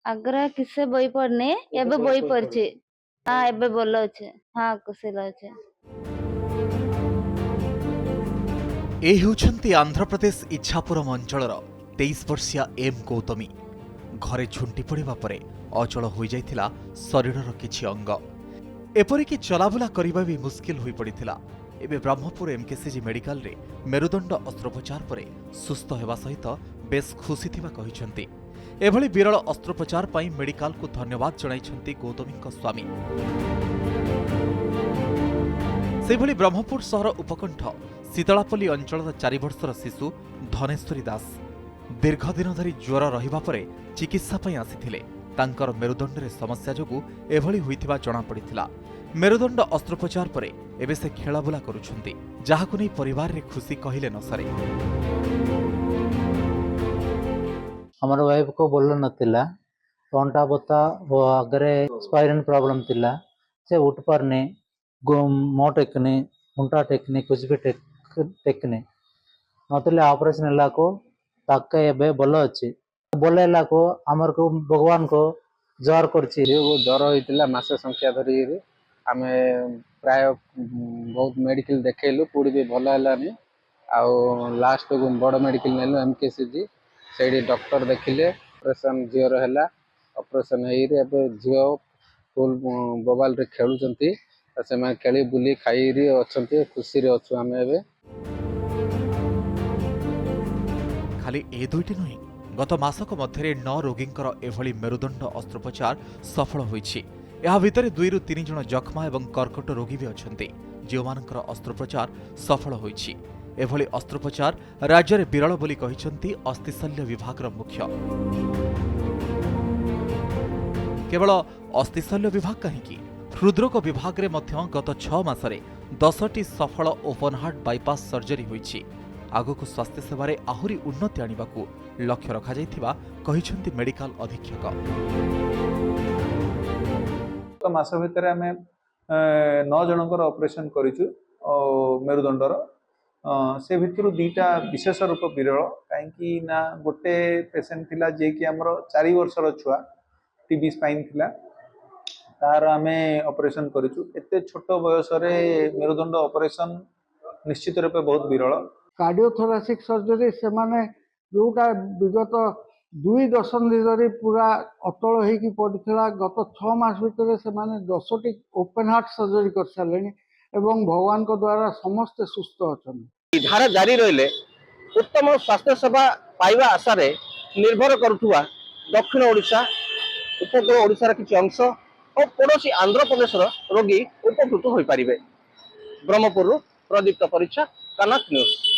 ଆଗ୍ରହ କିସେ ବହି ପଢନି ଏବେ ବହି ପଢିଛି। ହଁ ଏବେ ଭଲ ଅଛି। ହଁ କୁଶଲ ଅଛି। ଏ ହେଉଛନ୍ତି ଆନ୍ଧ୍ରପ୍ରଦେଶ ଇଚ୍ଛାପୁରମ ଅଞ୍ଚଳର 23 ବର୍ଷିୟା ଏମ୍ ଗୌତମୀ। ଘରେ ଝୁଣ୍ଟି ପଡ଼ିବା ପରେ ଅଚଳ ହୋଇଯାଇଥିଲା ଶରୀରର କିଛି ଅଙ୍ଗ। ଏପରିକି ଚଲାବୁଲା କରିବା ବି ମୁସ୍କିଲ ହୋଇପଡ଼ିଥିଲା। ଏବେ ବ୍ରହ୍ମପୁର ଏମ୍କେସିଜି ମେଡିକାଲରେ ମେରୁଦଣ୍ଡ ଅସ୍ତ୍ରୋପଚାର ପରେ ସୁସ୍ଥ ହେବା ସହିତ ବେଶ୍ ଖୁସି ଥିବା କହିଛନ୍ତି। ଏଭଳି ବିରଳ ଅସ୍ତ୍ରୋପଚାର ପାଇଁ ମେଡିକାଲକୁ ଧନ୍ୟବାଦ ଜଣାଇଛନ୍ତି ଗୌତମୀଙ୍କ ସ୍ୱାମୀ। ସେହିଭଳି ବ୍ରହ୍ମପୁର ସହର ଉପକଣ୍ଠ ଶୀତଳାପଲ୍ଲୀ ଅଞ୍ଚଳର 4 ବର୍ଷର ଶିଶୁ ଧନେଶ୍ୱରୀ ଦାସ ଦୀର୍ଘଦିନ ଧରି ଜ୍ୱର ରହିବା ପରେ ଚିକିତ୍ସା ପାଇଁ ଆସିଥିଲେ। ତାଙ୍କର ମେରୁଦଣ୍ଡରେ ସମସ୍ୟା ଯୋଗୁଁ ଏଭଳି ହୋଇଥିବା ଜଣାପଡ଼ିଥିଲା। ମେରୁଦଣ୍ଡ ଅସ୍ତ୍ରୋପଚାର ପରେ ଏବେ ସେ ଖେଳାବୁଲା କରୁଛନ୍ତି, ଯାହାକୁ ନେଇ ପରିବାରରେ ଖୁସି କହିଲେ ନ ସରେ। हमारे वाइफ को बोल नथिला अंटा बता वो आगे स्पाइरल प्रॉब्लम थिला से उठ पारने मो टेकने उंटा टेकने कुछ भी टेकने नतले ऑपरेशन हला को ताके एबे भल अछि बोलेला को हमर को भगवान को जर करछि जर होइतिला मासे संख्या धरी आमे प्राय बहुत मेडिकल देखैलु पुडी भी भल हलानी आ लास्ट को बड़ मेडिकल नेलु एमकेसीजी सेडी डॉक्टर देखिले ऑपरेशन झीर है ऑपरेशन है झील फुल मोबाइल रे खेलुचंती से खेली बुली खाई अच्छे खुशी रे अच्छु आम ए खाली ए दुईटी नुहे गत मासक मध्य 9 रोगींकर एभली मेरुदंड अस्त्रोपचार सफल होईछि। ଏହା ଭିତରେ 2 ରୁ 3 ଜଣ ଯକ୍ଷ୍ମା ଏବଂ କର୍କଟ ରୋଗୀ ବି ଅଛନ୍ତି, ଯେଉଁମାନଙ୍କର ଅସ୍ତ୍ରୋପଚାର ସଫଳ ହୋଇଛି। ଏଭଳି ଅସ୍ତ୍ରୋପଚାର ରାଜ୍ୟରେ ବିରଳ ବୋଲି କହିଛନ୍ତି ଅସ୍ଥିଶଲ୍ୟ ବିଭାଗର ମୁଖ୍ୟ। କେବଳ ଅସ୍ଥିଶଲ୍ୟ ବିଭାଗ କାହିଁକି, ହୃଦରୋଗ ବିଭାଗରେ ମଧ୍ୟ ଗତ 6 ମାସରେ 10ଟି ସଫଳ ଓପନ୍ ହାର୍ଟ ବାଇପାସ୍ ସର୍ଜରୀ ହୋଇଛି। ଆଗକୁ ସ୍ୱାସ୍ଥ୍ୟ ସେବାରେ ଆହୁରି ଉନ୍ନତି ଆଣିବାକୁ ଲକ୍ଷ୍ୟ ରଖାଯାଇଥିବା କହିଛନ୍ତି ମେଡିକାଲ ଅଧୀକ୍ଷକ। मास भितर आम 9 जनकर ऑपरेशन करिछु मेरुदंडर से भितर 2टा विशेष रूप विरल कहीं ना गोटे पेसेंट थिला जे कि हमर 4 वर्षर छुआ टीबी स्पाइन थिला तार आम ऑपरेशन करिछु। एते छोट बयस रे मेरुदंड ऑपरेशन निश्चित रूप बहुत विरल। कार्डियोथोरासिक सर्जरी से माने जोटा विगत 2 दशंधि धरी पूरा अतल होगी पड़ा गत 6 मास भितर से 10टी ओपन हार्ट सर्जरी कर सारे एवं भगवान को द्वारा समस्ते सुस्थ अच्छा धारा जारी रहिले उत्तम स्वास्थ्य सेवा पाइबा आशा रे निर्भर करुवा दक्षिण ओडिशा उपकूल ओडिशार किसी अंश और पड़ोशी आंध्र प्रदेश रोगी उपकृत हो पारे। ब्रह्मपुर प्रदीप्त परीक्षा कनक न्यूज।